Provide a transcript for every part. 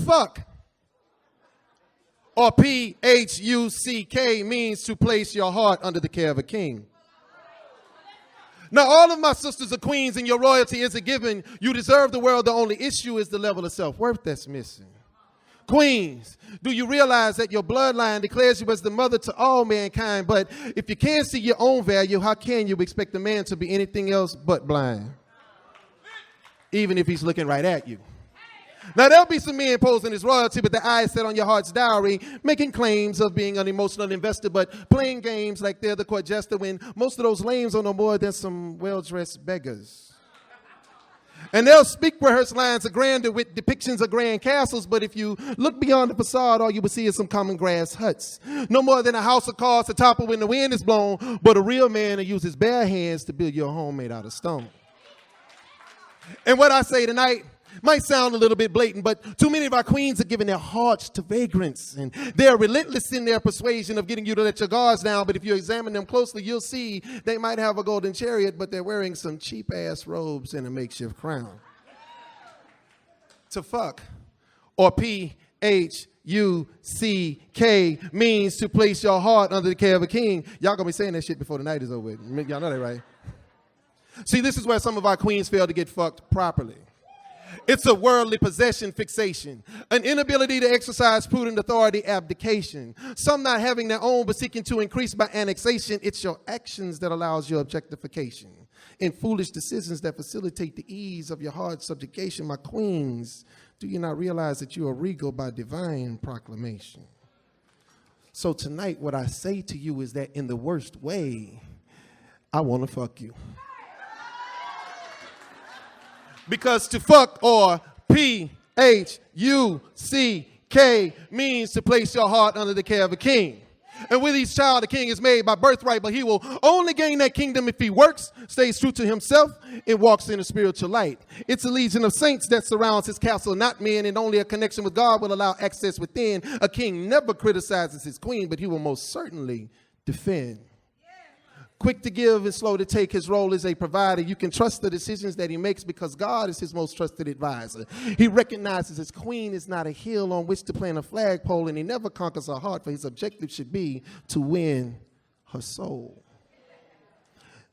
fuck, or P-H-U-C-K, means to place your heart under the care of a king. Now, all of my sisters are queens, and your royalty is a given. You deserve the world. The only issue is the level of self-worth that's missing. Queens, do you realize that your bloodline declares you as the mother to all mankind? But if you can't see your own value, how can you expect a man to be anything else but blind? Even if he's looking right at you. Now, there'll be some men posing as royalty with their eyes set on your heart's dowry, making claims of being an emotional investor, but playing games like they're the court jester when most of those lames are no more than some well-dressed beggars. And they'll speak rehearsed lines of grandeur with depictions of grand castles, but if you look beyond the facade, all you will see is some common grass huts. No more than a house of cards to topple when the wind is blown, but a real man who uses bare hands to build your home made out of stone. And what I say tonight might sound a little bit blatant, but too many of our queens are giving their hearts to vagrants, and they're relentless in their persuasion of getting you to let your guards down. But if you examine them closely, you'll see they might have a golden chariot, but they're wearing some cheap-ass robes and a makeshift crown. To fuck, or P-H-U-C-K, means to place your heart under the care of a king. Y'all gonna be saying that shit before the night is over with. Y'all know that, right? See, this is where some of our queens fail to get fucked properly. It's a worldly possession fixation, an inability to exercise prudent authority, abdication. Some not having their own but seeking to increase by annexation. It's your actions that allows your objectification. In foolish decisions that facilitate the ease of your hard subjugation. My queens, do you not realize that you are regal by divine proclamation? So tonight what I say to you is that in the worst way, I want to fuck you. Because to fuck, or P-H-U-C-K, means to place your heart under the care of a king. And with each child, a king is made by birthright, but he will only gain that kingdom if he works, stays true to himself, and walks in a spiritual light. It's a legion of saints that surrounds his castle, not men, and only a connection with God will allow access within. A king never criticizes his queen, but he will most certainly defend. Quick to give and slow to take, his role as a provider. You can trust the decisions that he makes because God is his most trusted advisor. He recognizes his queen is not a hill on which to plant a flagpole, and he never conquers her heart, for his objective should be to win her soul.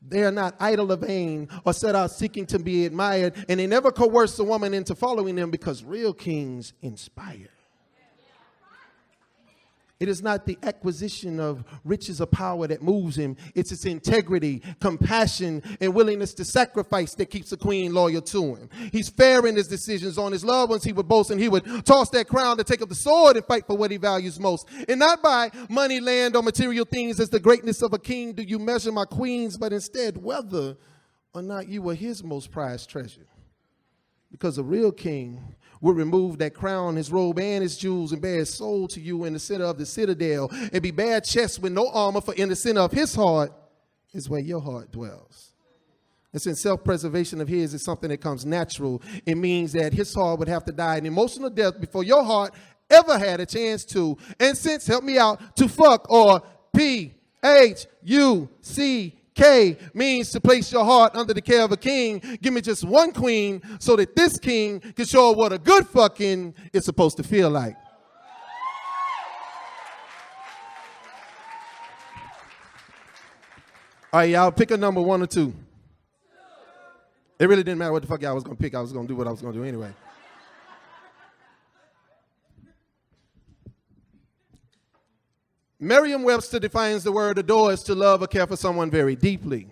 They are not idle or vain or set out seeking to be admired, and they never coerce a woman into following them because real kings inspire. It is not the acquisition of riches or power that moves him. It's his integrity, compassion, and willingness to sacrifice that keeps a queen loyal to him. He's fair in his decisions. On his loved ones he would boast, and he would toss that crown to take up the sword and fight for what he values most. And not by money, land, or material things as the greatness of a king do you measure my queens, but instead whether or not you are his most prized treasure. Because a real king would remove that crown, his robe, and his jewels, and bear his soul to you in the center of the citadel, and be bare chest with no armor, for in the center of his heart is where your heart dwells. And since self-preservation of his is something that comes natural, it means that his heart would have to die an emotional death before your heart ever had a chance to. And since, help me out, to fuck, or P-H-U-C-K, means to place your heart under the care of a king, give me just one queen so that this king can show what a good fucking is supposed to feel like. All right, y'all pick a number, 1 or 2. It really didn't matter what the fuck y'all was going to pick. I was going to do what I was going to do anyway. Merriam-Webster defines the word adore as to love or care for someone very deeply.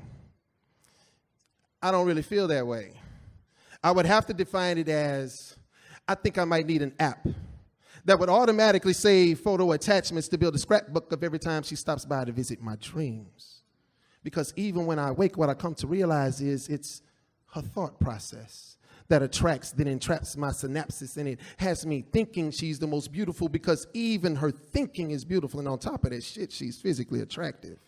I don't really feel that way. I would have to define it as, I think I might need an app that would automatically save photo attachments to build a scrapbook of every time she stops by to visit my dreams. Because even when I wake, what I come to realize is it's her thought process that attracts, then entraps my synapses, and it has me thinking she's the most beautiful because even her thinking is beautiful, and on top of that shit, she's physically attractive.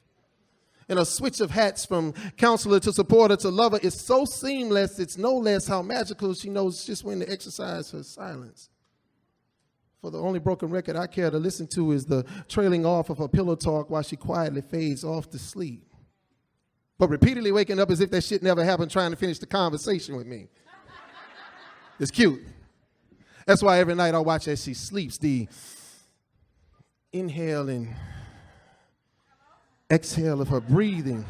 And a switch of hats from counselor to supporter to lover is so seamless, it's no less how magical she knows just when to exercise her silence. For the only broken record I care to listen to is the trailing off of her pillow talk while she quietly fades off to sleep. But repeatedly waking up as if that shit never happened, trying to finish the conversation with me. It's cute. That's why every night I watch as she sleeps, the inhale and exhale of her breathing.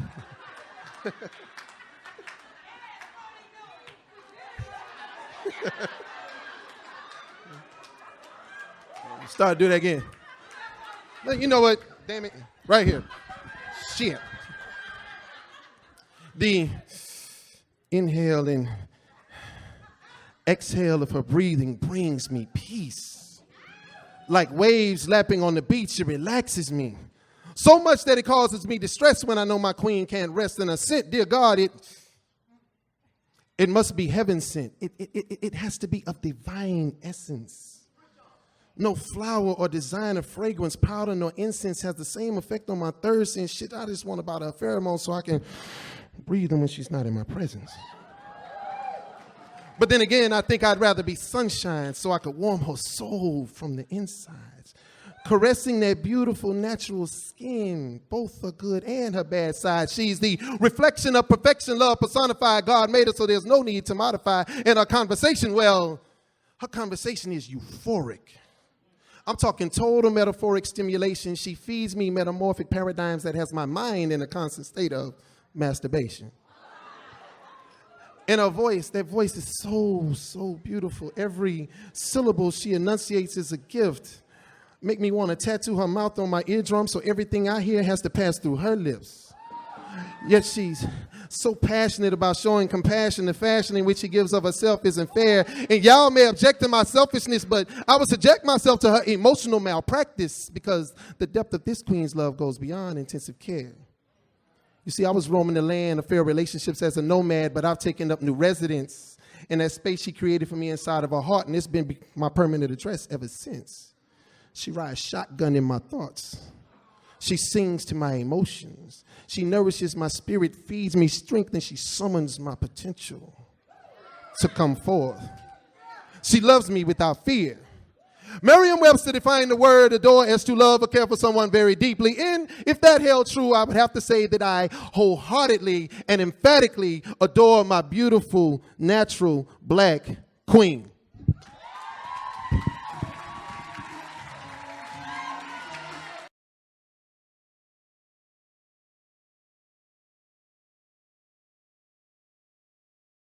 Start do that again. You know what? Damn it. Right here. Shit. The inhale and exhale of her breathing brings me peace. Like waves lapping on the beach, it relaxes me. So much that it causes me distress when I know my queen can't rest in a scent. Dear God, it must be heaven sent. It has to be of divine essence. No flower or designer fragrance, powder, nor incense has the same effect on my thirst and shit. I just want about her pheromones so I can breathe them when she's not in my presence. But then again, I think I'd rather be sunshine so I could warm her soul from the insides. Caressing that beautiful natural skin, both her good and her bad side. She's the reflection of perfection, love personified. God made her so there's no need to modify. And her conversation, well, her conversation is euphoric. I'm talking total metaphoric stimulation. She feeds me metamorphic paradigms that has my mind in a constant state of masturbation. And her voice, that voice is so beautiful. Every syllable she enunciates is a gift. Make me want to tattoo her mouth on my eardrum so everything I hear has to pass through her lips. Yet she's so passionate about showing compassion. The fashion in which she gives of herself isn't fair. And y'all may object to my selfishness, but I would subject myself to her emotional malpractice because the depth of this queen's love goes beyond intensive care. You see, I was roaming the land of fair relationships as a nomad, but I've taken up new residence in that space she created for me inside of her heart, and it's been my permanent address ever since. She rides shotgun in my thoughts. She sings to my emotions. She nourishes my spirit, feeds me strength, and she summons my potential to come forth. She loves me without fear. Merriam-Webster defined the word adore as to love or care for someone very deeply. And if that held true, I would have to say that I wholeheartedly and emphatically adore my beautiful, natural black queen.